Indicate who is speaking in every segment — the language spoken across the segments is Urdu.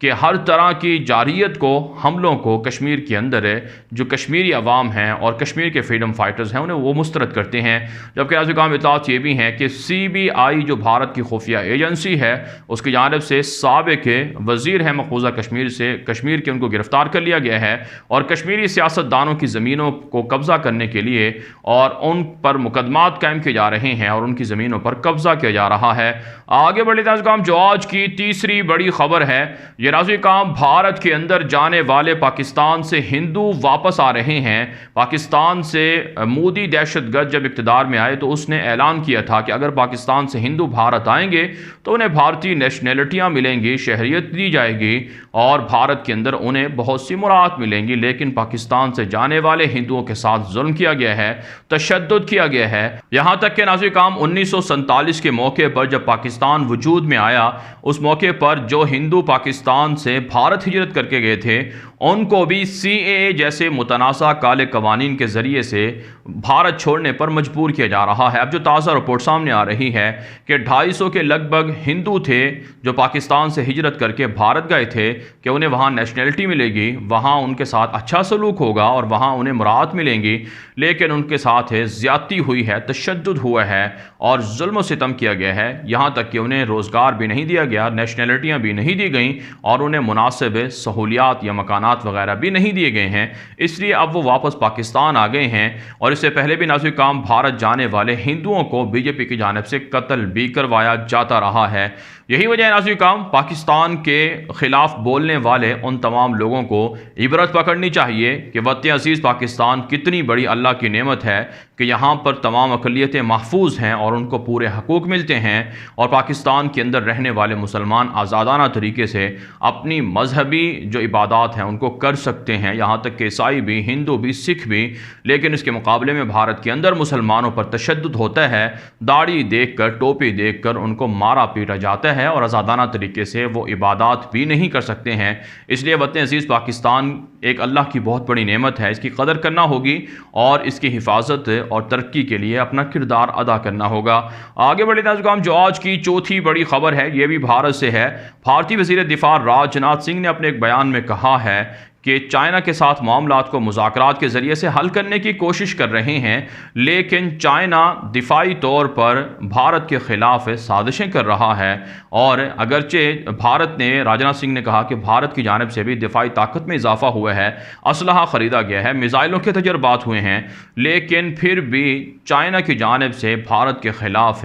Speaker 1: کہ ہر طرح کی جارحیت کو، حملوں کو کشمیر کے اندر ہے جو کشمیری عوام ہیں اور کشمیر کے فریڈم فائٹرز ہیں انہیں وہ مسترد کرتے ہیں۔ جبکہ ناظرین کرام اطلاعات یہ بھی ہیں کہ CBI جو بھارت کی خفیہ ایجنسی ہے اس کی جانب سے سابق وزیر ہے مقبوضہ کشمیر سے کشمیر کے ان کو گرفتار کر لیا گیا ہے اور کشمیری سیاستدانوں کی زمینوں کو قبضہ کرنے کے لیے اور ان پر مقدمات قائم کیے جا رہے ہیں اور ان کی زمینوں پر قبضہ کیا جا رہا ہے۔ آگے بڑھے ناظرین کرام جو آج کی تیسری بڑی خبر ہے، یہ ناظرین کرام بھارت کے اندر جانے والے پاکستان سے ہندو واپس آ رہے ہیں۔ پاکستان سے مودی دہشت گرد جب اقتدار میں آئے تو اس نے اعلان کیا تھا کہ اگر پاکستان سے ہندو بھارت آئیں گے تو انہیں بھارتی نیشنلٹیاں ملیں گی، شہریت دی جائے گی اور بھارت کے اندر انہیں بہت سی مراعات ملیں گی، لیکن پاکستان سے جانے والے ہندوؤں کے ساتھ ظلم کیا گیا ہے، تشدد کیا گیا ہے۔ یہاں تک کہ ناظرین کرام 1947 کے موقع پر جب پاکستان وجود میں آیا اس موقع پر جو ہندو پاکستان سے بھارت ہجرت کر کے گئے تھے ان کو بھی CAA جیسے متنازع کالے قوانین کے ذریعے سے بھارت چھوڑنے پر مجبور کیا جا رہا ہے۔ اب جو تازہ رپورٹ سامنے آ رہی ہے کہ 250 کے لگ بھگ ہندو تھے جو پاکستان سے ہجرت کر کے بھارت گئے تھے کہ انہیں وہاں نیشنلٹی ملے گی، وہاں ان کے ساتھ اچھا سلوک ہوگا اور وہاں انہیں مراعات ملیں گی، لیکن ان کے ساتھ زیادتی ہوئی ہے، تشدد ہوا ہے اور ظلم و ستم کیا گیا ہے، یہاں تک کہ انہیں روزگار بھی نہیں دیا گیا، نیشنلٹیاں بھی نہیں دی گئیں اور انہیں مناسب سہولیات یا مکانات وغیرہ بھی نہیں دیے گئے ہیں۔ اس لیے اب وہ واپس پاکستان آ گئے ہیں اور اس سے پہلے بھی ناظرین کرام بھارت جانے والے ہندوؤں کو BJP کی جانب سے قتل بھی کروایا جاتا رہا ہے۔ یہی وجہ ہے ناظرین کرام پاکستان کے خلاف بولنے والے ان تمام لوگوں کو عبرت پکڑنی چاہیے کہ وطن عزیز پاکستان کتنی بڑی اللہ کی نعمت ہے کہ یہاں پر تمام اقلیتیں محفوظ ہیں اور ان کو پورے حقوق ملتے ہیں اور پاکستان کے اندر رہنے والے مسلمان آزادانہ طریقے سے اپنی مذہبی جو عبادات ہیں ان کو کر سکتے ہیں، یہاں تک کہ عیسائی بھی، ہندو بھی، سکھ بھی، لیکن اس کے مقابلے میں بھارت کے اندر مسلمانوں پر تشدد ہوتا ہے، داڑھی دیکھ کر، ٹوپی دیکھ کر ان کو مارا پیٹا جاتا ہے اور آزادانہ طریقے سے وہ عبادات بھی نہیں کر سکتے ہیں۔ اس لیے وطن عزیز پاکستان ایک اللہ کی بہت بڑی نعمت ہے، اس کی قدر کرنا ہوگی اور اس کی حفاظت اور ترقی کے لیے اپنا کردار ادا کرنا ہوگا۔ آگے بڑھے ناظرین جو آج کی چوتھی بڑی خبر ہے یہ بھی بھارت سے ہے۔ بھارتی وزیر دفاع راج ناتھ سنگھ نے اپنے ایک بیان میں کہا ہے کہ چائنا کے ساتھ معاملات کو مذاکرات کے ذریعے سے حل کرنے کی کوشش کر رہے ہیں، لیکن چائنا دفاعی طور پر بھارت کے خلاف سازشیں کر رہا ہے اور اگرچہ بھارت نے، راجناتھ سنگھ نے کہا کہ بھارت کی جانب سے بھی دفاعی طاقت میں اضافہ ہوا ہے، اسلحہ خریدا گیا ہے، میزائلوں کے تجربات ہوئے ہیں، لیکن پھر بھی چائنا کی جانب سے بھارت کے خلاف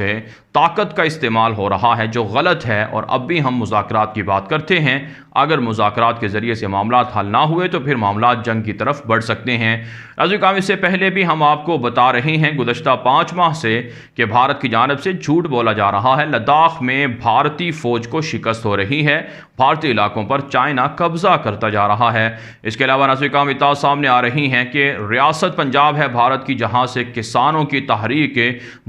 Speaker 1: طاقت کا استعمال ہو رہا ہے جو غلط ہے اور اب بھی ہم مذاکرات کی بات کرتے ہیں۔ اگر مذاکرات کے ذریعے سے معاملات حل نہ ہوئے تو پھر معاملات جنگ کی طرف بڑھ سکتے ہیں۔ ناظرین کرام اس سے پہلے بھی ہم آپ کو بتا رہے ہیں گزشتہ 5 ماہ سے کہ بھارت کی جانب سے جھوٹ بولا جا رہا ہے، لداخ میں بھارتی فوج کو شکست ہو رہی ہے، بھارتی علاقوں پر چائنا قبضہ کرتا جا رہا ہے۔ اس کے علاوہ ناظرین کرام اطلاعات سامنے آ رہی ہیں کہ ریاست پنجاب ہے بھارت کی جہاں سے کسانوں کی تحریک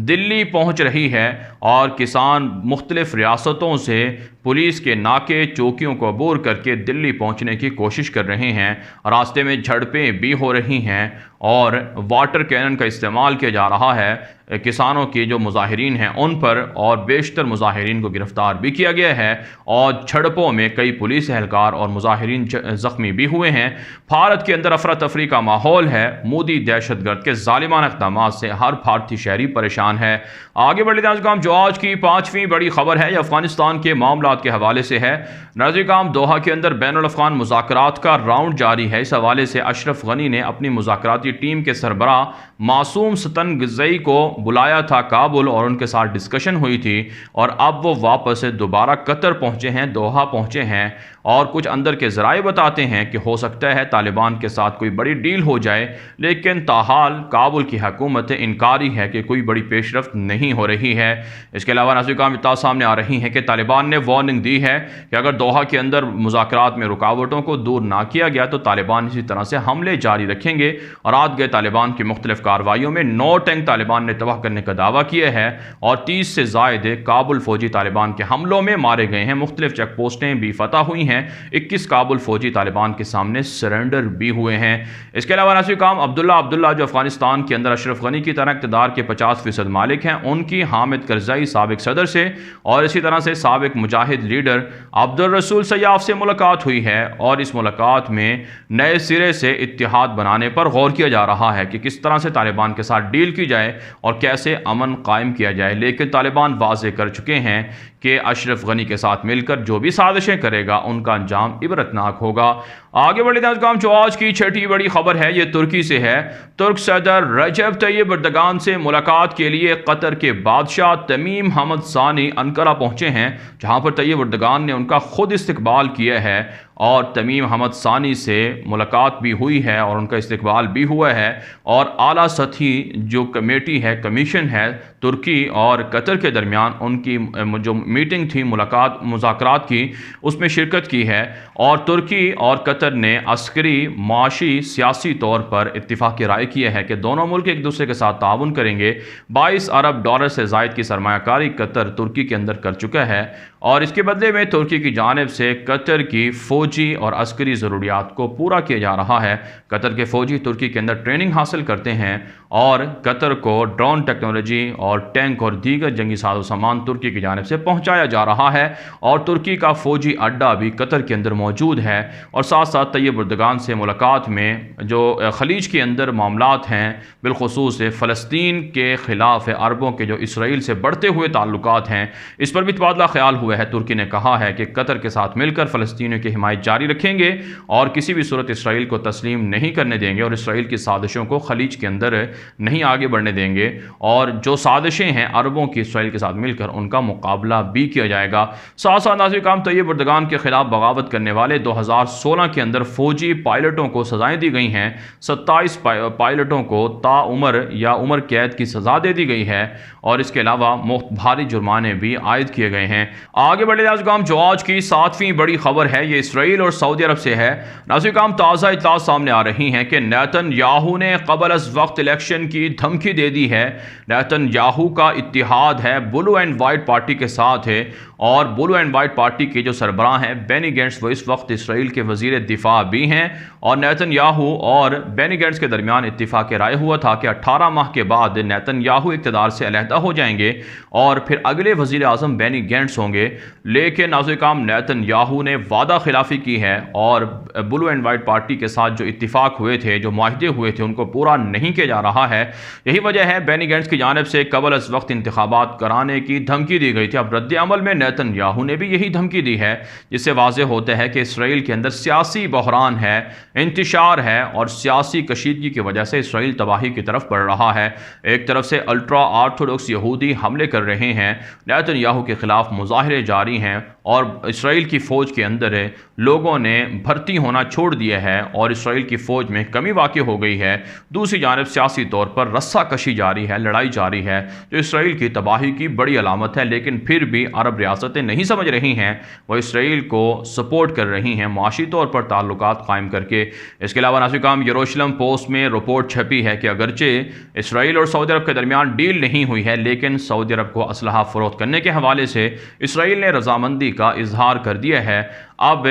Speaker 1: دلی پہنچ رہی ہے اور کسان مختلف ریاستوں سے پولیس کے ناکے چوکیوں کو عبور کر کے دلی پہنچنے کی کوشش کر رہے ہیں، راستے میں جھڑپیں بھی ہو رہی ہیں اور واٹر کینن کا استعمال کیا جا رہا ہے کسانوں کے جو مظاہرین ہیں ان پر، اور بیشتر مظاہرین کو گرفتار بھی کیا گیا ہے اور جھڑپوں میں کئی پولیس اہلکار اور مظاہرین زخمی بھی ہوئے ہیں۔ بھارت کے اندر افراتفری کا ماحول ہے، مودی دہشت گرد کے ظالمانہ اقدامات سے ہر بھارتی شہری پریشان ہے۔ آگے بڑھتے ہیں جو آج کی 5ویں بڑی خبر ہے یہ افغانستان کے معاملات کے حوالے سے ہے۔ ناظرین کرام دوحہ کے اندر بین الافغان مذاکرات کا راؤنڈ جاری ہے، اس حوالے سے اشرف غنی نے اپنی مذاکراتی ٹیم کے سربراہ معصوم ستنگزئی کو بلایا تھا کابل اور ان کے ساتھ ڈسکشن ہوئی تھی اور اب وہ واپس دوبارہ قطر پہنچے ہیں، دوحہ پہنچے ہیں اور کچھ اندر کے ذرائع بتاتے ہیں کہ ہو سکتا ہے طالبان کے ساتھ کوئی بڑی ڈیل ہو جائے، لیکن تاحال کابل کی حکومت انکاری ہے کہ کوئی بڑی پیش رفت نہیں ہو رہی ہے۔ اس کے علاوہ ناظرین کرام اطلاعات سامنے آ رہی ہیں کہ طالبان نے وارننگ دی ہے کہ اگر دوحہ کے اندر مذاکرات میں رکاوٹوں کو دور نہ کیا گیا تو طالبان اسی طرح سے حملے جاری رکھیں گے اور آج گئے طالبان کی مختلف کارروائیوں میں 9 ٹینک طالبان نے تباہ کرنے کا دعویٰ کیا ہے اور 30 سے زائد کابل فوجی طالبان کے حملوں میں مارے گئے ہیں، مختلف چیک پوسٹیں بھی فتح ہوئی ہیں ہیں, 21 کابل فوجی طالبان کے سامنے سرنڈر بھی ہوئے ہیں. اس کے علاوہ ناظرین کرام عبداللہ جو افغانستان کے اندر اشرف غنی کی طرح اقتدار کے 50% مالک ہیں, ان کی حامد کرزئی سابق صدر سے اور اسی طرح سے سابق مجاہد لیڈر عبدالرسول سیاف سے ملاقات ہوئی ہے, اور اس ملاقات میں نئے سرے سے اتحاد بنانے پر غور کیا جا رہا ہے کہ کس طرح سے طالبان کے ساتھ ڈیل کی جائے اور کیسے امن قائم کیا جائے. لیکن طالبان واضح کر چکے ہیں کہ اشرف غنی کے ساتھ مل کر جو بھی سازشیں کرے گا ان کا انجام عبرتناک ہوگا. آگے بڑھتے ہیں ناظرین، جو آج کی چھٹی بڑی خبر ہے یہ ترکی سے ہے. ترک صدر رجب طیب اردگان سے ملاقات کے لیے قطر کے بادشاہ تمیم حمد ثانی انقرہ پہنچے ہیں، جہاں پر طیب اردگان نے ان کا خود استقبال کیا ہے اور تمیم حمد ثانی سے ملاقات بھی ہوئی ہے اور ان کا استقبال بھی ہوا ہے. اور اعلیٰ سطحی جو کمیٹی ہے، کمیشن ہے ترکی اور قطر کے درمیان، ان کی جو میٹنگ تھی مذاکرات کی، اس میں شرکت کی ہے. اور ترکی اور قطر نے عسکری، معاشی، سیاسی طور پر اتفاق رائے کیا ہے کہ دونوں ملک ایک دوسرے کے ساتھ تعاون کریں گے. 22 ارب ڈالر سے زائد کی سرمایہ کاری قطر ترکی کے اندر کر چکا ہے، اور اس کے بدلے میں ترکی کی جانب سے قطر کی فوجی اور عسکری ضروریات کو پورا کیا جا رہا ہے. قطر کے فوجی ترکی کے اندر ٹریننگ حاصل کرتے ہیں اور قطر کو ڈرون ٹیکنالوجی اور ٹینک اور دیگر جنگی ساز و سامان ترکی کی جانب سے پہنچایا جا رہا ہے، اور ترکی کا فوجی اڈہ بھی قطر کے اندر موجود ہے. اور ساتھ ساتھ طیب اردگان سے ملاقات میں جو خلیج کے اندر معاملات ہیں، بالخصوص فلسطین کے خلاف عربوں کے جو اسرائیل سے بڑھتے ہوئے تعلقات ہیں، اس پر بھی تبادلہ خیال ہوا ہے. ترکی نے کہا ہے کہ قطر کے ساتھ مل کر فلسطینیوں کی حمایت جاری رکھیں گے اور کسی بھی صورت اسرائیل کو تسلیم نہیں کرنے دیں گے، اور اسرائیل کی سازشوں کو خلیج کے اندر نہیں آگے بڑھنے دیں گے، اور جو سازشیں ہیں عربوں کی اسرائیل کے ساتھ مل کر ان کا مقابلہ بھی کیا جائے گا. ساتھ ساتھ ناظرین کرام طیب اردگان کے خلاف بغاوت کرنے والے 2016 کے اندر فوجی پائلٹوں کو سزائیں دی گئی ہیں. 27 پائلٹوں کو تا عمر یا عمر قید کی سزا دے دی گئی ہے، اور اس کے علاوہ بھاری جرمانے بھی عائد کیے گئے ہیں. آگے بڑھے ناظرین کرام، جو آج کی 7ویں بڑی خبر ہے یہ اسرائیل اور سعودی عرب سے ہے. ناظرین کرام تازہ اطلاعات سامنے آ رہی ہیں کہ نیتن یاہو نے قبل از وقت الیکشن کی دھمکی دے دی ہے. نیتن یاہو کا اتحاد ہے بلو اینڈ وائٹ پارٹی کے ساتھ ہے، اور بلو اینڈ وائٹ پارٹی کے جو سربراہ ہیں بینی گینٹس، وہ اس وقت اسرائیل کے وزیر دفاع بھی ہیں. اور نیتن یاہو اور بینی گینٹس کے درمیان اتفاق رائے ہوا تھا کہ 18 ماہ کے بعد نیتن یاہو اقتدار سے علیحدہ ہو جائیں گے اور پھر اگلے وزیر اعظم بینی گینٹس ہوں گے. لیکن ناظرین کرام نیتن یاہو نے وعدہ خلافی کی ہے اور بلو اینڈ وائٹ پارٹی کے ساتھ جو اتفاق ہوئے تھے، جو معاہدے ہوئے تھے، ان کو پورا نہیں کیا جا رہا ہے. یہی وجہ ہے بینی گینٹس کی جانب سے قبل از وقت انتخابات کرانے کی دھمکی دی گئی تھی. اب رد عمل میں نیتن یاہو نے بھی یہی دھمکی دی ہے، جس سے واضح ہوتا ہے کہ اسرائیل کے اندر سیاسی بحران ہے، انتشار ہے، اور سیاسی کشیدگی کی وجہ سے اسرائیل تباہی کی طرف بڑھ رہا ہے. ایک طرف سے الٹرا آرتھوڈکس یہودی حملے کر رہے ہیں، نیتن یاہو کے خلاف مظاہرے جاری ہیں، اور اسرائیل کی فوج کے اندر لوگوں نے بھرتی ہونا چھوڑ دیا ہے اور اسرائیل کی فوج میں کمی واقع ہو گئی ہے. دوسری جانب سیاسی طور پر رسہ کشی جاری ہے، لڑائی جاری ہے، جو اسرائیل کی تباہی کی بڑی علامت ہے. لیکن پھر بھی عرب ریاستیں نہیں سمجھ رہی ہیں، وہ اسرائیل کو سپورٹ کر رہی ہیں معاشی طور پر تعلقات قائم کر کے. اس کے علاوہ ناظرین کرام یروشلم پوسٹ میں رپورٹ چھپی ہے کہ اگرچہ اسرائیل اور سعودی عرب کے درمیان ڈیل نہیں ہوئی ہے، لیکن سعودی عرب کو اسلحہ فروخت کرنے کے حوالے سے اسرائیل نے رضامندی کا اظہار کر دیا ہے. اب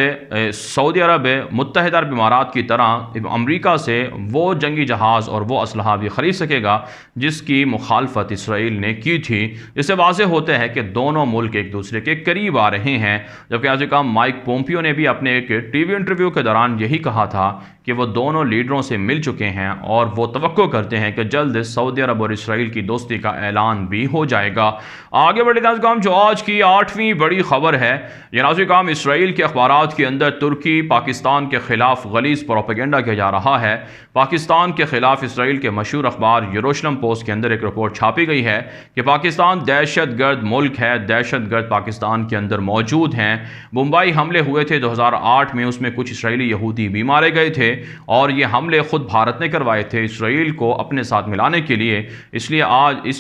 Speaker 1: سعودی عرب متحدہ عرب امارات کی طرح امریکہ سے وہ جنگی جہاز اور وہ اسلحہ بھی خرید سکے گا جس کی مخالفت اسرائیل نے کی تھی. اس سے واضح ہوتا ہے کہ دونوں ملک ایک دوسرے کے قریب آ رہے ہیں. جبکہ ناظرین کرام مائک پومپیو نے بھی اپنے ایک ٹی وی انٹرویو کے دوران یہی کہا تھا کہ وہ دونوں لیڈروں سے مل چکے ہیں اور وہ توقع کرتے ہیں کہ جلد سعودی عرب اور اسرائیل کی دوستی کا اعلان بھی ہو جائے گا. آگے بڑھے ناظرین کرام، جو آج کی 8ویں بڑی خبر ہے یہ ناظرین کرام اسرائیل کے اخبارات کے اندر ترکی پاکستان کے خلاف غلیظ پروپیگنڈا کیا جا رہا ہے. پاکستان کے خلاف اسرائیل کے مشہور اخبار یروشلم پوسٹ کے اندر ایک رپورٹ چھاپی گئی ہے کہ پاکستان دہشت گرد ملک ہے، دہشت گرد پاکستان کے اندر موجود ہیں. ممبئی حملے ہوئے تھے 2008 میں، اس میں کچھ اسرائیلی یہودی بھی مارے گئے تھے اور یہ حملے خود بھارت نے کروائے تھے اسرائیل کو اپنے ساتھ ملانے کے لیے. اس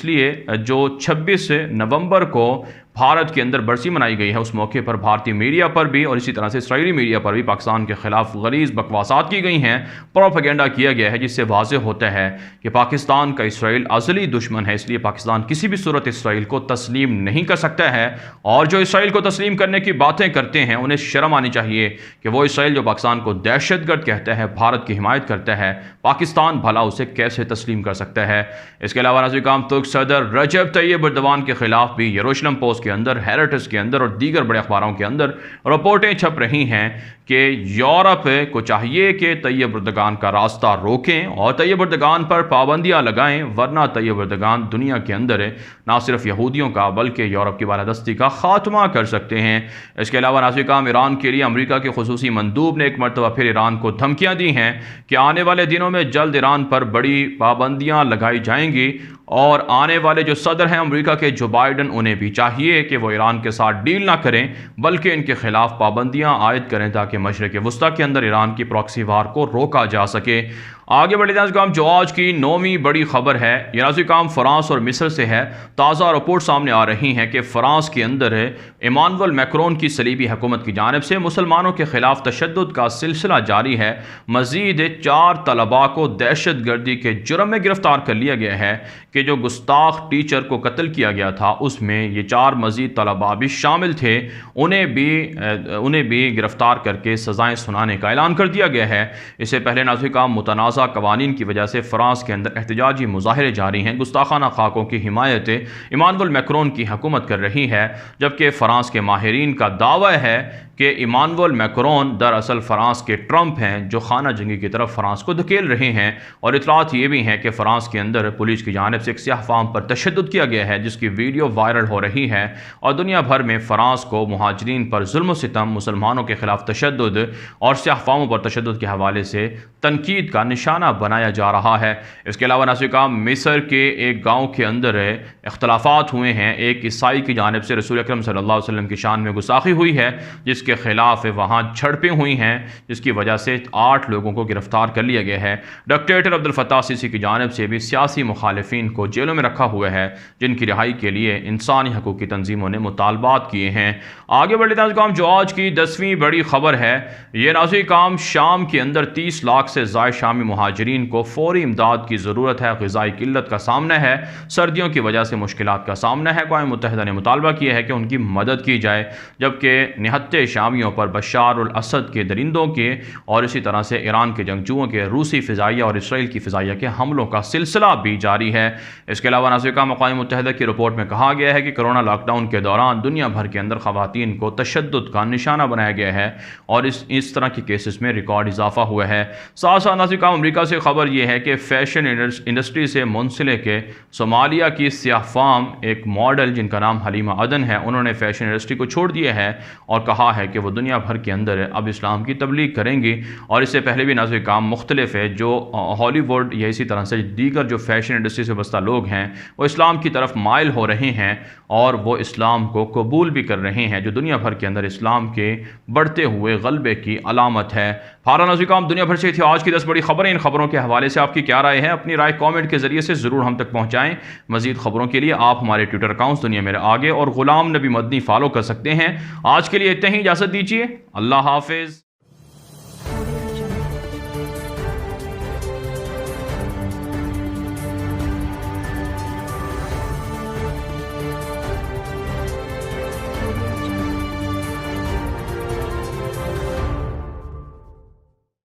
Speaker 1: لیے جو 26 نومبر کو بھارت کے اندر برسی منائی گئی ہے، اس موقع پر بھارتی میڈیا پر بھی اور اسی طرح سے اسرائیلی میڈیا پر بھی پاکستان کے خلاف غلیظ بکواسات کی گئی ہیں، پروپیگنڈا کیا گیا ہے، جس سے واضح ہوتا ہے کہ پاکستان کا اسرائیل ازلی دشمن ہے، اس لیے پاکستان کسی بھی صورت اسرائیل کو تسلیم نہیں کر سکتا ہے، اور جو اسرائیل کو تسلیم کرنے کی باتیں کرتے ہیں انہیں شرم آنی چاہیے کہ وہ اسرائیل جو پاکستان کو دہشت گرد کہتا ہے، بھارت کی حمایت کرتا ہے، پاکستان بھلا اسے کیسے تسلیم کر سکتا ہے۔ اس کے علاوہ ناظرین کرام، ترک صدر رجب طیب ایردوان کے خلاف بھی یروشلم پوسٹ کے اندر، ہیریٹس کے اندر اور دیگر بڑے اخباروں کے اندر رپورٹیں چھپ رہی ہیں کہ یورپ کو چاہیے کہ طیب ایردوان کا راستہ روکیں اور طیب ایردوان پر پابندیاں لگائیں، ورنہ طیب ایردوان دنیا کے اندر نہ صرف یہودیوں کا بلکہ یورپ کی بالادستی کا خاتمہ کر سکتے ہیں۔ اس کے علاوہ ناظرین کرام، ایران کے لیے امریکہ کے خصوصی مندوب نے ایک مرتبہ پھر ایران کو دھمکیاں دی ہیں کہ آنے والے دنوں میں جلد ایران پر بڑی پابندیاں لگائی جائیں گی، اور آنے والے جو صدر ہیں امریکہ کے جو بائیڈن، انہیں بھی چاہیے کہ وہ ایران کے ساتھ ڈیل نہ کریں بلکہ ان کے خلاف پابندیاں عائد کریں تاکہ مشرق وسطیٰ کے اندر ایران کی پراکسی وار کو روکا جا سکے۔ آگے بڑھتے ہیں کام جو آج کی 9ویں بڑی خبر ہے، یہ ناظرین کام فرانس اور مصر سے ہے۔ تازہ رپورٹ سامنے آ رہی ہیں کہ فرانس کے اندر ایمانوئل میکرون کی صلیبی حکومت کی جانب سے مسلمانوں کے خلاف تشدد کا سلسلہ جاری ہے۔ مزید 4 طلباء کو دہشت گردی کے جرم میں گرفتار کر لیا گیا ہے کہ جو گستاخ ٹیچر کو قتل کیا گیا تھا اس میں یہ 4 مزید طلباء بھی شامل تھے، انہیں بھی گرفتار کر کے سزائیں سنانے کا اعلان کر دیا گیا ہے۔ اس سے پہلے ناظرین کام متنازع قوانین کی وجہ سے فرانس کے اندر احتجاجی مظاہرے جاری ہیں، گستاخانہ خاکوں کی حمایت ایمانوئل میکرون کی حکومت کر رہی ہے، جبکہ فرانس کے ماہرین کا دعویٰ ہے کہ ایمانوئل میکرون دراصل فرانس کے ٹرمپ ہیں جو خانہ جنگی کی طرف فرانس کو دھکیل رہے ہیں، اور اطلاعات یہ بھی ہیں کہ فرانس کے اندر پولیس کی جانب سے ایک سیاہ فام پر تشدد کیا گیا ہے جس کی ویڈیو وائرل ہو رہی ہے، اور دنیا بھر میں فرانس کو مہاجرین پر ظلم و ستم، مسلمانوں کے خلاف تشدد اور سیاہ فاموں پر تشدد کے حوالے سے تنقید کا نشانہ بنایا جا رہا ہے۔ اس کے علاوہ ناظرین کرام، مصر کے ایک گاؤں کے اندر اختلافات ہوئے ہیں، ایک عیسائی کی جانب سے رسول اکرم صلی اللہ علیہ وسلم کی شان میں گستاخی ہوئی ہے جس کے خلاف وہاں جھڑپیں ہوئی ہیں، جس کی وجہ سے 8 لوگوں کو گرفتار کر لیا گیا ہے۔ ڈکٹیٹر عبد الفتاح السیسی کی جانب سے بھی سیاسی مخالفین کو جیلوں میں رکھا ہوا ہے جن کی رہائی کے لیے انسانی حقوق کی تنظیموں نے مطالبات کیے ہیں۔ آگے بڑھتے ہیں کام جو آج کی 10ویں بڑی خبر ہے، یہ ناظرین کام شام کے اندر 30 لاکھ سے زائد شامی مہاجرین کو فوری امداد کی ضرورت ہے، غذائی قلت کا سامنا ہے، سردیوں کی وجہ سے مشکلات کا سامنا ہے۔ اقوام متحدہ نے مطالبہ کیا ہے کہ ان کی مدد کی جائے، جبکہ نہتے شامیوں پر بشار الاسد کے درندوں کے اور اسی طرح سے ایران کے جنگجوؤں کے روسی فضائیہ اور اسرائیل کی فضائیہ کے حملوں کا سلسلہ بھی جاری ہے۔ اس کے علاوہ ناظرین کرام، اقوام متحدہ کی رپورٹ میں کہا گیا ہے کہ کرونا لاک ڈاؤن کے دوران دنیا بھر کے اندر خواتین کو تشدد کا نشانہ بنایا گیا ہے اور اس طرح کے کیسز میں ریکارڈ اضافہ ہوا ہے۔ ساتھ ساتھ ناظرین کرام، امریکہ سے خبر یہ ہے کہ فیشن انڈسٹری سے منسلک صومالیہ کی سیاہ فام ایک ماڈل جن کا نام حلیمہ عدن ہے، انہوں نے فیشن انڈسٹری کو چھوڑ دیا ہے اور کہا ہے کہ وہ دنیا بھر کے اندر اب اسلام کی تبلیغ کریں گی، اور اس سے پہلے بھی ناظرین کرام مختلف ہے جو ہالی ووڈ یا اسی طرح سے دیگر جو فیشن انڈسٹری سے وابستہ لوگ ہیں وہ اسلام کی طرف مائل ہو رہے ہیں اور وہ اسلام کو قبول بھی کر رہے ہیں، جو دنیا بھر کے اندر اسلام کے بڑھتے ہوئے غلبے کی علامت ہے۔ ناظرین کرام، دنیا بھر سے تھی آج کی 10 بڑی خبریں۔ ان خبروں کے حوالے سے آپ کی کیا رائے ہے؟ اپنی رائے کامنٹ کے ذریعے سے ضرور ہم تک پہنچائیں۔ مزید خبروں کے لیے آپ ہمارے ٹویٹر اکاؤنٹس دنیا میرے آگے اور غلام نبی مدنی فالو کر سکتے ہیں۔ آج کے لیے اتنا ہی، اجازت دیجیے، اللہ حافظ۔